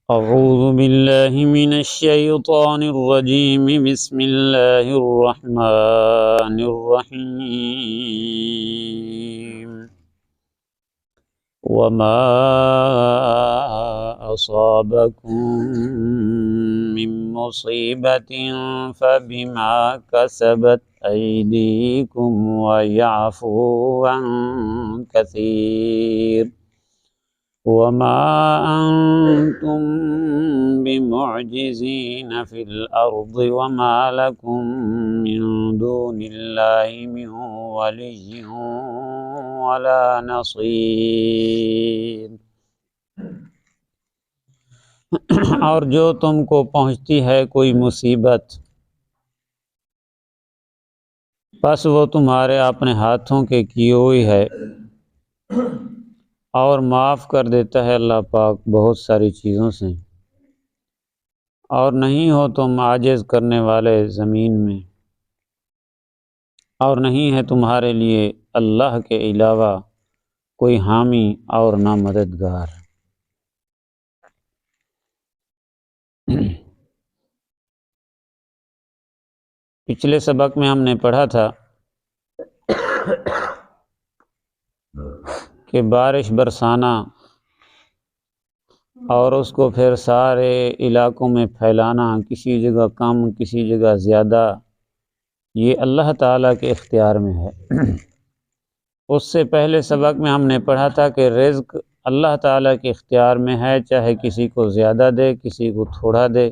أعوذ بالله من الشيطان الرجيم بسم الله الرحمن الرحيم وما أصابكم من مصيبة فبما كسبت أيديكم ويعفو عن كثير وما أنتم بمعجزين في الأرض وما لكم من دون الله من ولي ولا نصير۔ اور جو تم کو پہنچتی ہے کوئی مصیبت پس وہ تمہارے اپنے ہاتھوں کے کی ہوئی ہے، اور معاف کر دیتا ہے اللہ پاک بہت ساری چیزوں سے، اور نہیں ہو تم عاجز کرنے والے زمین میں، اور نہیں ہے تمہارے لیے اللہ کے علاوہ کوئی حامی اور نہ مددگار۔ پچھلے سبق میں ہم نے پڑھا تھا کہ بارش برسانا اور اس کو پھر سارے علاقوں میں پھیلانا، کسی جگہ کم کسی جگہ زیادہ، یہ اللہ تعالیٰ کے اختیار میں ہے۔ اس سے پہلے سبق میں ہم نے پڑھا تھا کہ رزق اللہ تعالیٰ کے اختیار میں ہے، چاہے کسی کو زیادہ دے کسی کو تھوڑا دے،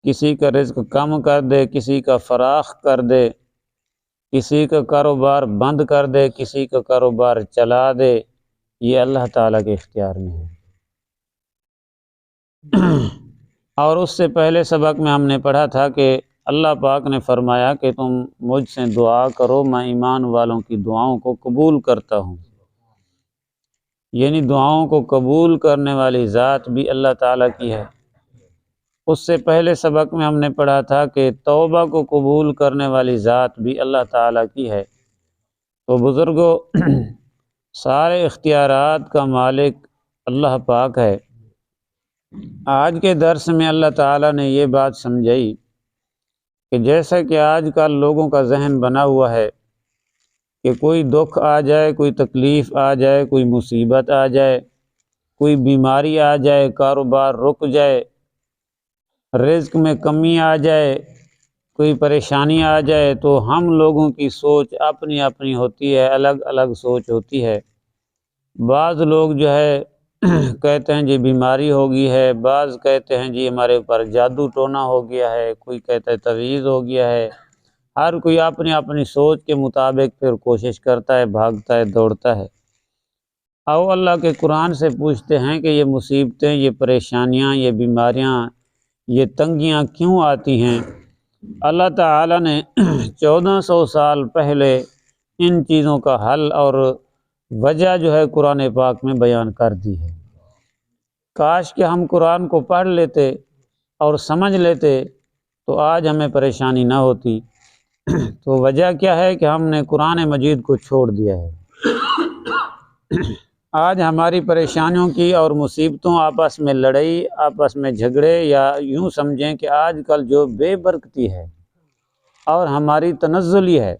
کسی کا رزق کم کر دے کسی کا فراخ کر دے، کسی کا کاروبار بند کر دے کسی کا کاروبار چلا دے، یہ اللہ تعالیٰ کے اختیار میں ہے۔ اور اس سے پہلے سبق میں ہم نے پڑھا تھا کہ اللہ پاک نے فرمایا کہ تم مجھ سے دعا کرو، میں ایمان والوں کی دعاؤں کو قبول کرتا ہوں، یعنی دعاؤں کو قبول کرنے والی ذات بھی اللہ تعالیٰ کی ہے۔ اس سے پہلے سبق میں ہم نے پڑھا تھا کہ توبہ کو قبول کرنے والی ذات بھی اللہ تعالیٰ کی ہے۔ تو بزرگوں، سارے اختیارات کا مالک اللہ پاک ہے۔ آج کے درس میں اللہ تعالیٰ نے یہ بات سمجھائی کہ جیسا کہ آج کل لوگوں کا ذہن بنا ہوا ہے کہ کوئی دکھ آ جائے، کوئی تکلیف آ جائے، کوئی مصیبت آ جائے، کوئی بیماری آ جائے، کاروبار رک جائے، رزق میں کمی آ جائے، کوئی پریشانی آ جائے، تو ہم لوگوں کی سوچ اپنی اپنی ہوتی ہے، الگ الگ سوچ ہوتی ہے۔ بعض لوگ جو ہے کہتے ہیں جی بیماری ہو گئی ہے، بعض کہتے ہیں جی ہمارے اوپر جادو ٹونا ہو گیا ہے، کوئی کہتا ہے تعویذ ہو گیا ہے۔ ہر کوئی اپنی اپنی سوچ کے مطابق پھر کوشش کرتا ہے، بھاگتا ہے، دوڑتا ہے۔ آؤ اللہ کے قرآن سے پوچھتے ہیں کہ یہ مصیبتیں، یہ پریشانیاں، یہ بیماریاں، یہ تنگیاں کیوں آتی ہیں؟ اللہ تعالیٰ نے 1400 سال پہلے ان چیزوں کا حل اور وجہ جو ہے قرآن پاک میں بیان کر دی ہے۔ کاش کہ ہم قرآن کو پڑھ لیتے اور سمجھ لیتے تو آج ہمیں پریشانی نہ ہوتی۔ تو وجہ کیا ہے کہ ہم نے قرآن مجید کو چھوڑ دیا ہے۔ آج ہماری پریشانیوں کی اور مصیبتوں، آپس میں لڑائی، آپس میں جھگڑے، یا یوں سمجھیں کہ آج کل جو بے برکتی ہے اور ہماری تنزلی ہے۔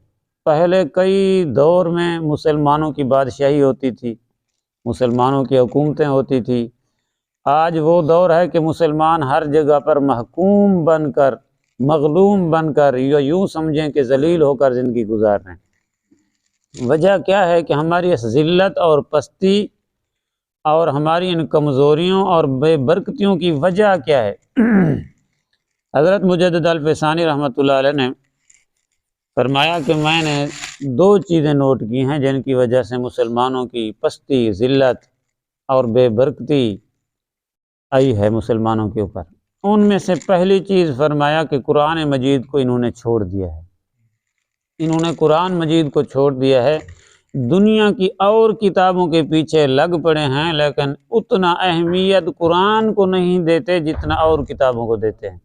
پہلے کئی دور میں مسلمانوں کی بادشاہی ہوتی تھی، مسلمانوں کی حکومتیں ہوتی تھی۔ آج وہ دور ہے کہ مسلمان ہر جگہ پر محکوم بن کر، مغلوم بن کر، یا یوں سمجھیں کہ ذلیل ہو کر زندگی گزار رہے ہیں۔ وجہ کیا ہے کہ ہماری اس ذلت اور پستی اور ہماری ان کمزوریوں اور بے برکتیوں کی وجہ کیا ہے؟ حضرت مجدد الفسانی رحمۃ اللہ علیہ نے فرمایا کہ میں نے 2 چیزیں نوٹ کی ہیں جن کی وجہ سے مسلمانوں کی پستی، ذلت اور بے برکتی آئی ہے مسلمانوں کے اوپر۔ ان میں سے پہلی چیز فرمایا کہ قرآن مجید کو انہوں نے چھوڑ دیا ہے۔ انہوں نے قرآن مجید کو چھوڑ دیا ہے، دنیا کی اور کتابوں کے پیچھے لگ پڑے ہیں، لیکن اتنا اہمیت قرآن کو نہیں دیتے جتنا اور کتابوں کو دیتے ہیں۔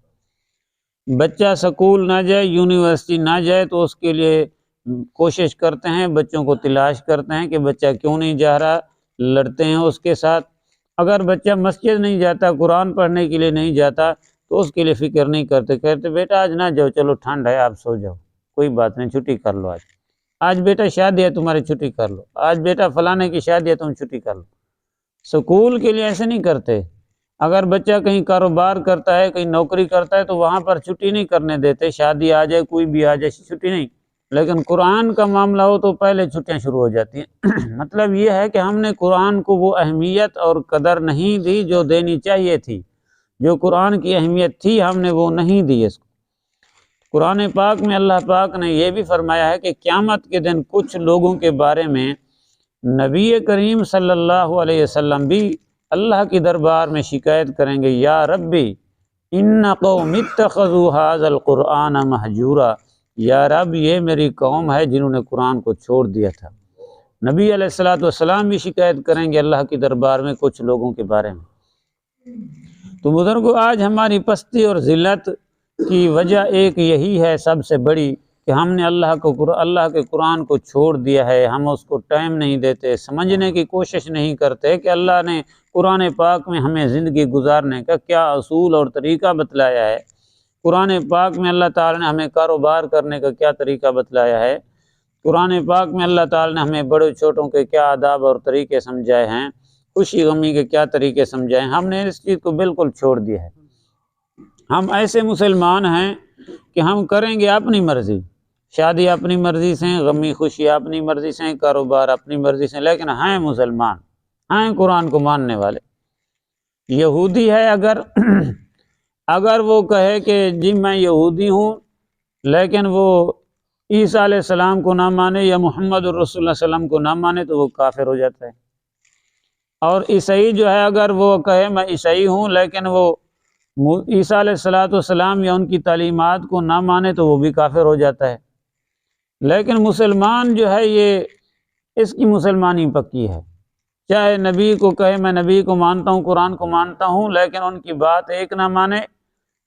بچہ سکول نہ جائے، یونیورسٹی نہ جائے تو اس کے لیے کوشش کرتے ہیں، بچوں کو تلاش کرتے ہیں کہ بچہ کیوں نہیں جا رہا، لڑتے ہیں اس کے ساتھ، اگر بچہ مسجد نہیں جاتا، قرآن پڑھنے کے لیے نہیں جاتا، تو اس کے لیے فکر نہیں کرتے، کہتے بیٹا آج نہ جاؤ، چلو ٹھنڈ ہے آپ سو جاؤ، کوئی بات نہیں، چھٹی کر لو آج بیٹا شادی ہے تمہاری، چھٹی کر لو، آج بیٹا فلانے کی شادی ہے تم چھٹی کر لو۔ سکول کے لیے ایسے نہیں کرتے۔ اگر بچہ کہیں کاروبار کرتا ہے، کہیں نوکری کرتا ہے، تو وہاں پر چھٹی نہیں کرنے دیتے، شادی آ جائے کوئی بھی آ جائے چھٹی نہیں۔ لیکن قرآن کا معاملہ ہو تو پہلے چھٹیاں شروع ہو جاتی ہیں۔ مطلب یہ ہے کہ ہم نے قرآن کو وہ اہمیت اور قدر نہیں دی جو دینی چاہیے تھی، جو قرآن کی اہمیت تھی ہم نے وہ نہیں دی اس کو۔ قرآن پاک میں اللہ پاک نے یہ بھی فرمایا ہے کہ قیامت کے دن کچھ لوگوں کے بارے میں نبی کریم صلی اللہ علیہ وسلم بھی اللہ کی دربار میں شکایت کریں گے، یا ربی ان قوم اتخذوا ھذا القرآن مہجورا، یا رب یہ میری قوم ہے جنہوں نے قرآن کو چھوڑ دیا تھا۔ نبی علیہ الصلوۃ والسلام بھی شکایت کریں گے اللہ کی دربار میں کچھ لوگوں کے بارے میں۔ تو بزرگوں، آج ہماری پستی اور ذلت کی وجہ ایک یہی ہے سب سے بڑی کہ ہم نے اللہ کے قرآن کو چھوڑ دیا ہے، ہم اس کو ٹائم نہیں دیتے، سمجھنے کی کوشش نہیں کرتے کہ اللہ نے قرآن پاک میں ہمیں زندگی گزارنے کا کیا اصول اور طریقہ بتلایا ہے، قرآن پاک میں اللہ تعالیٰ نے ہمیں کاروبار کرنے کا کیا طریقہ بتلایا ہے، قرآن پاک میں اللہ تعالیٰ نے ہمیں بڑے چھوٹوں کے کیا آداب اور طریقے سمجھائے ہیں، خوشی غمی کے کیا طریقے سمجھائے ہیں۔ ہم نے اس چیز کو بالکل چھوڑ دیا ہے۔ ہم ایسے مسلمان ہیں کہ ہم کریں گے اپنی مرضی، شادی اپنی مرضی سے، غمی خوشی اپنی مرضی سے، کاروبار اپنی مرضی سے، لیکن ہیں مسلمان، ہیں قرآن کو ماننے والے۔ یہودی ہے اگر وہ کہے کہ جی میں یہودی ہوں لیکن وہ عیسیٰ علیہ السلام کو نہ مانے یا محمد الرسول صلی اللہ علیہ وسلم کو نہ مانے تو وہ کافر ہو جاتا ہے۔ اور عیسائی جو ہے اگر وہ کہے میں عیسائی ہوں لیکن وہ عیسیٰ علیہ السلام یا ان کی تعلیمات کو نہ مانے تو وہ بھی کافر ہو جاتا ہے۔ لیکن مسلمان جو ہے یہ اس کی مسلمانی پکی ہے، چاہے نبی کو کہے میں نبی کو مانتا ہوں، قرآن کو مانتا ہوں، لیکن ان کی بات ایک نہ مانے،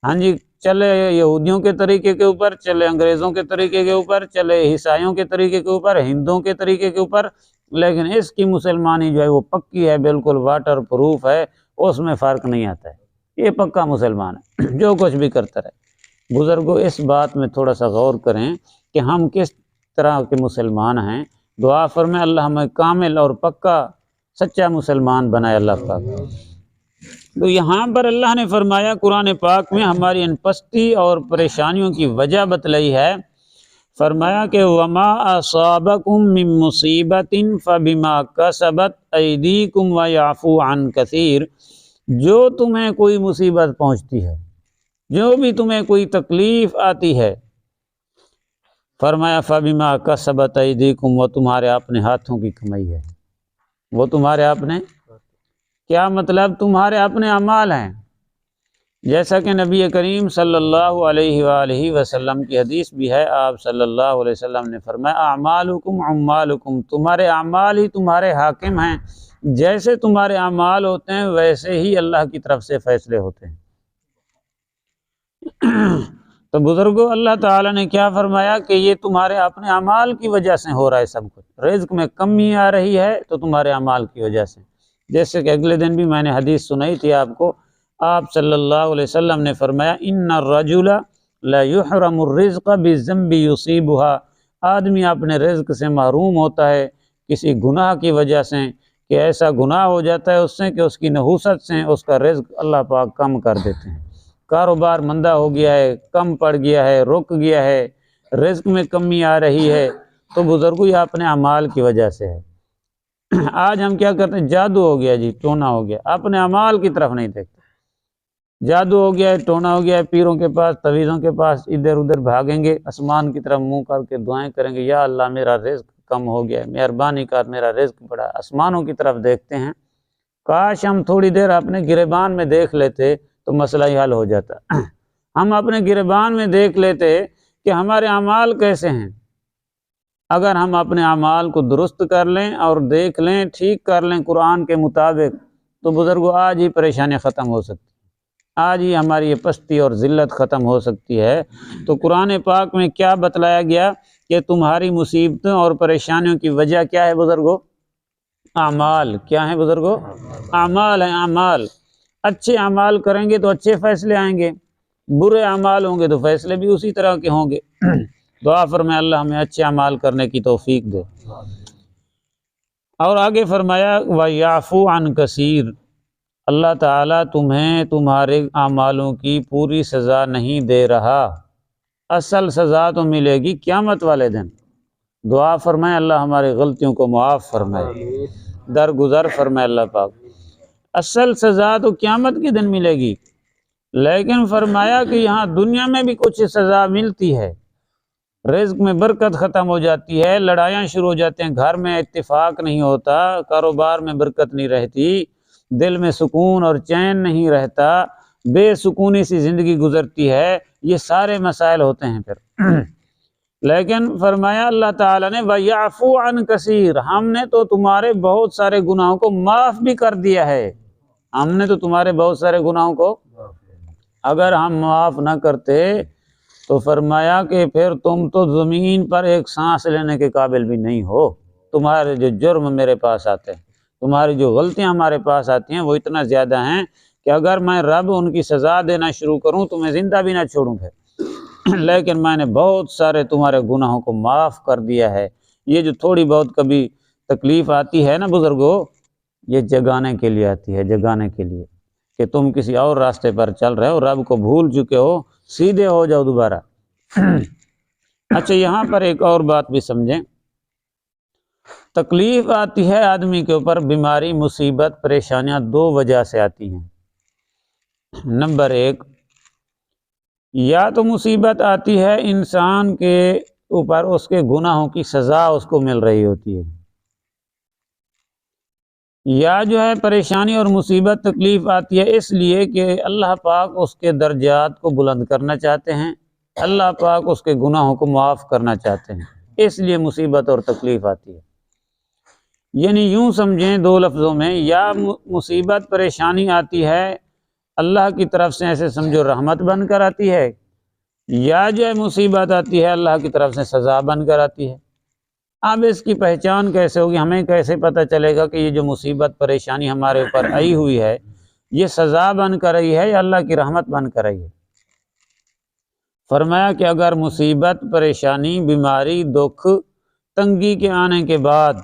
ہاں جی چلے یہودیوں کے طریقے کے اوپر، چلے انگریزوں کے طریقے کے اوپر، چلے عیسائیوں کے طریقے کے اوپر، ہندوؤں کے طریقے کے اوپر، لیکن اس کی مسلمانی جو ہے وہ پکی ہے، بالکل واٹر پروف ہے، اس میں فرق نہیں آتا ہے، یہ پکا مسلمان ہے جو کچھ بھی کرتا رہے۔ بزرگوں اس بات میں تھوڑا سا غور کریں کہ ہم کس طرح کے مسلمان ہیں، دعا فرمائیں اللہ ہمیں کامل اور پکا سچا مسلمان بنائے اللہ پاک۔ تو یہاں پر اللہ نے فرمایا قرآن پاک میں ہماری ان پستی اور پریشانیوں کی وجہ بتلائی ہے، فرمایا کہ وما اصابکم من مصیبت فبما کسبت ایدیکم ویعفو عن کثیر، جو تمہیں کوئی مصیبت پہنچتی ہے، جو بھی تمہیں کوئی تکلیف آتی ہے، فرمایا فبما کسبت ایدیکم، وہ تمہارے اپنے ہاتھوں کی کمائی ہے، وہ تمہارے اپنے، کیا مطلب تمہارے اپنے اعمال ہیں۔ جیسا کہ نبی کریم صلی اللہ علیہ وآلہ وسلم کی حدیث بھی ہے، آپ صلی اللہ علیہ وسلم نے فرمایا اعمالکم عمالکم، تمہارے اعمال ہی تمہارے حاکم ہیں، جیسے تمہارے اعمال ہوتے ہیں ویسے ہی اللہ کی طرف سے فیصلے ہوتے ہیں۔ تو بزرگوں اللہ تعالیٰ نے کیا فرمایا کہ یہ تمہارے اپنے اعمال کی وجہ سے ہو رہا ہے سب کچھ، رزق میں کمی آ رہی ہے تو تمہارے اعمال کی وجہ سے۔ جیسے کہ اگلے دن بھی میں نے حدیث سنائی تھی آپ کو، آپ صلی اللہ علیہ وسلم نے فرمایا ان الرجل لا يحرم الرزق بالذنب يصيبها، آدمی اپنے رزق سے محروم ہوتا ہے کسی گناہ کی وجہ سے، کہ ایسا گناہ ہو جاتا ہے اس سے کہ اس کی نحوست سے اس کا رزق اللہ پاک کم کر دیتے ہیں، کاروبار مندہ ہو گیا ہے، کم پڑ گیا ہے، رک گیا ہے، رزق میں کمی آ رہی ہے، تو بزرگوں یہ اپنے اعمال کی وجہ سے ہے۔ آج ہم کیا کرتے ہیں، جادو ہو گیا جی، ٹونا ہو گیا، اپنے اعمال کی طرف نہیں دیکھتے، جادو ہو گیا ہے، ٹونا ہو گیا ہے، پیروں کے پاس تعویذوں کے پاس ادھر ادھر بھاگیں گے، آسمان کی طرف منہ کر کے دعائیں کریں گے، یا اللہ میرا رزق کم ہو گیا ہے، مہربانی کر میرا رزق بڑھا، آسمانوں کی طرف دیکھتے ہیں۔ کاش ہم تھوڑی دیر اپنے گریبان میں دیکھ لیتے تو مسئلہ ہی حل ہو جاتا۔ ہم اپنے گریبان میں دیکھ لیتے کہ ہمارے اعمال کیسے ہیں، اگر ہم اپنے اعمال کو درست کر لیں اور دیکھ لیں، ٹھیک کر لیں قرآن کے مطابق، تو بزرگوں آج ہی پریشانیاں ختم ہو سکتی ہیں، آج ہی ہماری یہ پستی اور ذلت ختم ہو سکتی ہے۔ تو قرآن پاک میں کیا بتلایا گیا کہ تمہاری مصیبتوں اور پریشانیوں کی وجہ کیا ہے بزرگوں، اعمال کیا ہیں بزرگوں؟ اعمال ہیں، اعمال۔ اچھے اعمال کریں گے تو اچھے فیصلے آئیں گے، برے اعمال ہوں گے تو فیصلے بھی اسی طرح کے ہوں گے۔ دعا فرمائے اللہ ہمیں اچھے اعمال کرنے کی توفیق دے۔ اور آگے فرمایا وَيَعْفُو عَنْ كَثِيرٍ، اللہ تعالیٰ تمہیں تمہارے اعمالوں کی پوری سزا نہیں دے رہا، اصل سزا تو ملے گی قیامت والے دن۔ دعا فرمائے اللہ ہماری غلطیوں کو معاف فرمائے، درگزر فرمائے اللہ پاک۔ اصل سزا تو قیامت کے دن ملے گی، لیکن فرمایا کہ یہاں دنیا میں بھی کچھ سزا ملتی ہے، رزق میں برکت ختم ہو جاتی ہے، لڑائیاں شروع ہو جاتے ہیں، گھر میں اتفاق نہیں ہوتا، کاروبار میں برکت نہیں رہتی، دل میں سکون اور چین نہیں رہتا، بے سکونی سی زندگی گزرتی ہے، یہ سارے مسائل ہوتے ہیں پھر۔ لیکن فرمایا اللہ تعالیٰ نے وَيَعْفُو عَنْ كَثِيرٍ، ہم نے تو تمہارے بہت سارے گناہوں کو معاف بھی کر دیا ہے، ہم نے تو تمہارے بہت سارے گناہوں کو، اگر ہم معاف نہ کرتے تو فرمایا کہ پھر تم تو زمین پر ایک سانس لینے کے قابل بھی نہیں ہو، تمہارے جو جرم میرے پاس آتے ہیں، تمہاری جو غلطیاں ہمارے پاس آتی ہیں وہ اتنا زیادہ ہیں کہ اگر میں رب ان کی سزا دینا شروع کروں تو میں زندہ بھی نہ چھوڑوں پھر، لیکن میں نے بہت سارے تمہارے گناہوں کو معاف کر دیا ہے۔ یہ جو تھوڑی بہت کبھی تکلیف آتی ہے نا بزرگوں، یہ جگانے کے لیے آتی ہے، جگانے کے لیے کہ تم کسی اور راستے پر چل رہے ہو، رب کو بھول چکے ہو، سیدھے ہو جاؤ دوبارہ۔ اچھا یہاں پر ایک اور بات بھی سمجھیں، تکلیف آتی ہے آدمی کے اوپر، بیماری مصیبت پریشانیاں دو وجہ سے آتی ہیں۔ نمبر ایک، یا تو مصیبت آتی ہے انسان کے اوپر اس کے گناہوں کی سزا اس کو مل رہی ہوتی ہے، یا جو ہے پریشانی اور مصیبت تکلیف آتی ہے اس لیے کہ اللہ پاک اس کے درجات کو بلند کرنا چاہتے ہیں، اللہ پاک اس کے گناہوں کو معاف کرنا چاہتے ہیں، اس لیے مصیبت اور تکلیف آتی ہے۔ یعنی یوں سمجھیں دو لفظوں میں، یا مصیبت پریشانی آتی ہے اللہ کی طرف سے، ایسے سمجھو رحمت بن کر آتی ہے، یا جو ہے مصیبت آتی ہے اللہ کی طرف سے سزا بن کر آتی ہے۔ اب اس کی پہچان کیسے ہوگی، ہمیں کیسے پتہ چلے گا کہ یہ جو مصیبت پریشانی ہمارے اوپر آئی ہوئی ہے یہ سزا بن کر آئی ہے یا اللہ کی رحمت بن کر آئی ہے؟ فرمایا کہ اگر مصیبت پریشانی بیماری دکھ تنگی کے آنے کے بعد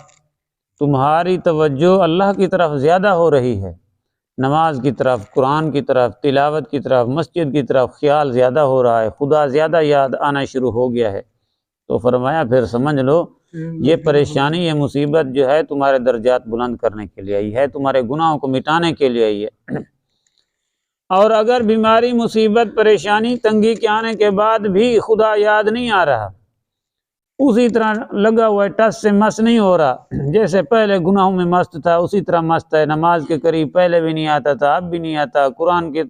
تمہاری توجہ اللہ کی طرف زیادہ ہو رہی ہے، نماز کی طرف، قرآن کی طرف، تلاوت کی طرف، مسجد کی طرف خیال زیادہ ہو رہا ہے، خدا زیادہ یاد آنا شروع ہو گیا ہے، تو فرمایا پھر سمجھ لو یہ پریشانی یہ مصیبت جو ہے تمہارے درجات بلند کرنے کے لیے آئی ہے، تمہارے گناہوں کو مٹانے کے لیے آئی ہے۔ اور اگر بیماری مصیبت پریشانی تنگی کے آنے کے بعد بھی خدا یاد نہیں آ رہا، اسی طرح لگا ہوا ہے، ٹس سے مس نہیں ہو رہا، جیسے پہلے گناہوں میں مست تھا اسی طرح مست ہے، نماز کے قریب پہلے بھی نہیں آتا تھا اب بھی نہیں آتا، قرآن کے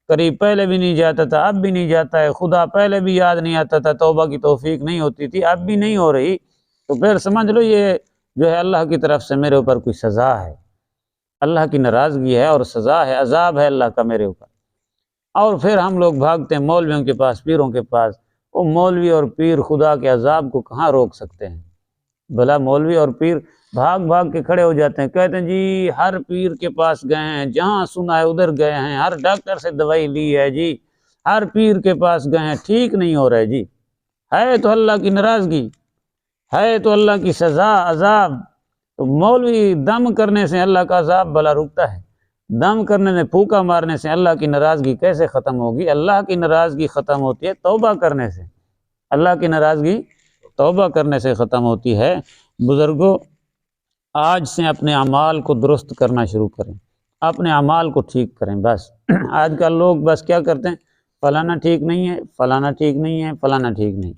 قریب پہلے بھی نہیں جاتا تھا اب بھی نہیں جاتا ہے، خدا پہلے بھی یاد نہیں آتا تھا، توبہ کی توفیق نہیں ہوتی تھی اب بھی نہیں ہو رہی، تو پھر سمجھ لو یہ جو ہے اللہ کی طرف سے میرے اوپر کوئی سزا ہے، اللہ کی ناراضگی ہے اور سزا ہے، عذاب ہے اللہ کا میرے اوپر۔ اور پھر ہم لوگ بھاگتے ہیں مولویوں کے پاس، پیروں کے پاس، وہ مولوی اور پیر خدا کے عذاب کو کہاں روک سکتے ہیں؟ بھلا مولوی اور پیر بھاگ بھاگ کے کھڑے ہو جاتے ہیں، کہتے ہیں جی ہر پیر کے پاس گئے ہیں، جہاں سنا ہے ادھر گئے ہیں، ہر ڈاکٹر سے دوائی لی ہے جی، ہر پیر کے پاس گئے ہیں، ٹھیک نہیں ہو رہے جی، ہے تو اللہ کی ناراضگی، ہے تو اللہ کی سزا عذاب، تو مولوی دم کرنے سے اللہ کا عذاب بھلا رکتا ہے؟ دم کرنے میں پھونکا مارنے سے اللہ کی ناراضگی کیسے ختم ہوگی؟ اللہ کی ناراضگی ختم ہوتی ہے توبہ کرنے سے، اللہ کی ناراضگی توبہ کرنے سے ختم ہوتی ہے۔ بزرگوں آج سے اپنے اعمال کو درست کرنا شروع کریں، اپنے اعمال کو ٹھیک کریں۔ بس آج کل لوگ بس کیا کرتے ہیں، فلانا ٹھیک نہیں ہے، فلانا ٹھیک نہیں ہے، فلانا ٹھیک نہیں،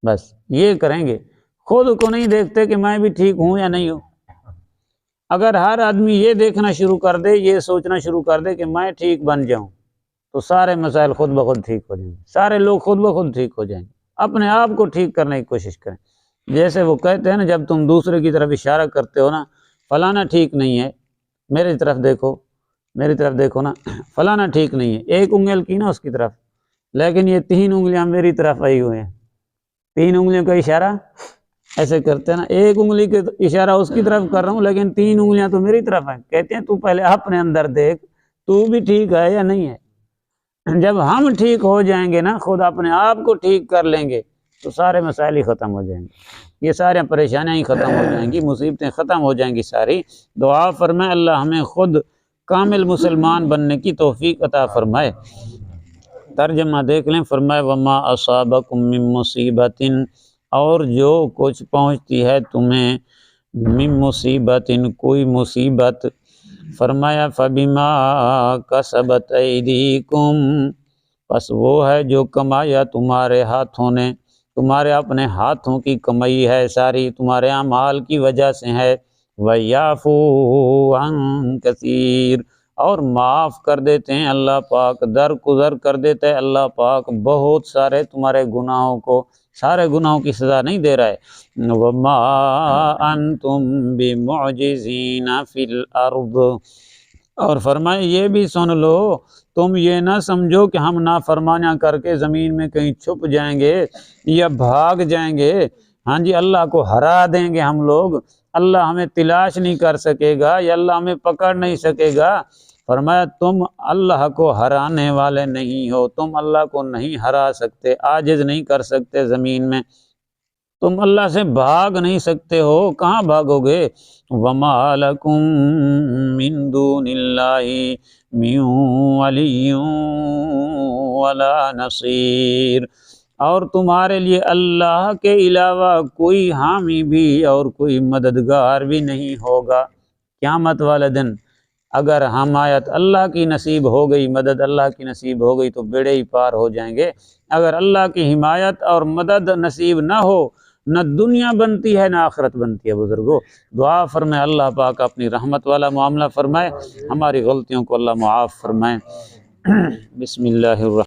بس یہ کریں گے، خود کو نہیں دیکھتے کہ میں بھی ٹھیک ہوں یا نہیں ہوں۔ اگر ہر آدمی یہ دیکھنا شروع کر دے، یہ سوچنا شروع کر دے کہ میں ٹھیک بن جاؤں، تو سارے مسائل خود بخود ٹھیک ہو جائیں گے، سارے لوگ خود بخود ٹھیک ہو جائیں گے۔ اپنے آپ کو ٹھیک کرنے کی کوشش کریں، جیسے وہ کہتے ہیں نا جب تم دوسرے کی طرف اشارہ کرتے ہو نا، فلانا ٹھیک نہیں ہے، میری طرف دیکھو، میری طرف دیکھو نا، فلانا ٹھیک نہیں ہے، ایک انگل کی نا اس کی طرف، لیکن یہ 3 انگلیاں میری طرف آئی ہوئے ہیں، 3 انگلیوں کا اشارہ ایسے کرتے ہیں نا، ایک انگلی کے اشارہ اس کی طرف کر رہا ہوں لیکن 3 انگلیاں تو میری طرف ہیں۔ کہتے ہیں تو پہلے اپنے اندر دیکھ، تو بھی ٹھیک ہے یا نہیں ہے۔ جب ہم ٹھیک ہو جائیں گے نا، خود اپنے آپ کو ٹھیک کر لیں گے تو سارے مسائل ہی ختم ہو جائیں گے، یہ سارے پریشانیاں ہی ختم ہو جائیں گی، مصیبتیں ختم ہو جائیں گی ساری۔ دعا فرمائے اللہ ہمیں خود کامل مسلمان بننے کی توفیق عطا فرمائے۔ ترجمہ دیکھ لیں، فرمائے وما اصابکم من مصیبت، اور جو کچھ پہنچتی ہے تمہیں من مصیبت کوئی مصیبت، فرمایا فبما کسبت ایدیکم، پس وہ ہے جو کمایا تمہارے ہاتھوں نے، تمہارے اپنے ہاتھوں کی کمائی ہے ساری، تمہارے اعمال کی وجہ سے ہے۔ وَيَعْفُو عَن كَثِيرٍ، اور معاف کر دیتے ہیں اللہ پاک، درگزر کر دیتے ہیں اللہ پاک بہت سارے تمہارے گناہوں کو، سارے گناہوں کی سزا نہیں دے رہا ہے۔ وَمَا أَنْتُمْ بِمُعْجِزِينَ فِي الْأَرْضِ، اور فرمائے یہ بھی سن لو، تم یہ نہ سمجھو کہ ہم نافرمانیاں کر کے زمین میں کہیں چھپ جائیں گے یا بھاگ جائیں گے، ہاں جی اللہ کو ہرا دیں گے ہم لوگ، اللہ ہمیں تلاش نہیں کر سکے گا یا اللہ ہمیں پکڑ نہیں سکے گا۔ فرمایا تم اللہ کو ہرانے والے نہیں ہو، تم اللہ کو نہیں ہرا سکتے، عاجز نہیں کر سکتے زمین میں، تم اللہ سے بھاگ نہیں سکتے ہو، کہاں بھاگو گے؟ وَمَا لَكُم مِّن دُونِ اللَّهِ مِن وَلِيٍّ وَلَا نَصِيرٍ، اور تمہارے لیے اللہ کے علاوہ کوئی حامی بھی اور کوئی مددگار بھی نہیں ہوگا۔ قیامت والے دن اگر حمایت اللہ کی نصیب ہو گئی، مدد اللہ کی نصیب ہو گئی تو بیڑے ہی پار ہو جائیں گے، اگر اللہ کی حمایت اور مدد نصیب نہ ہو، نہ دنیا بنتی ہے نہ آخرت بنتی ہے۔ بزرگوں دعا فرمائے اللہ پاک اپنی رحمت والا معاملہ فرمائے، ہماری غلطیوں کو اللہ معاف فرمائے۔ بسم اللہ الرحمن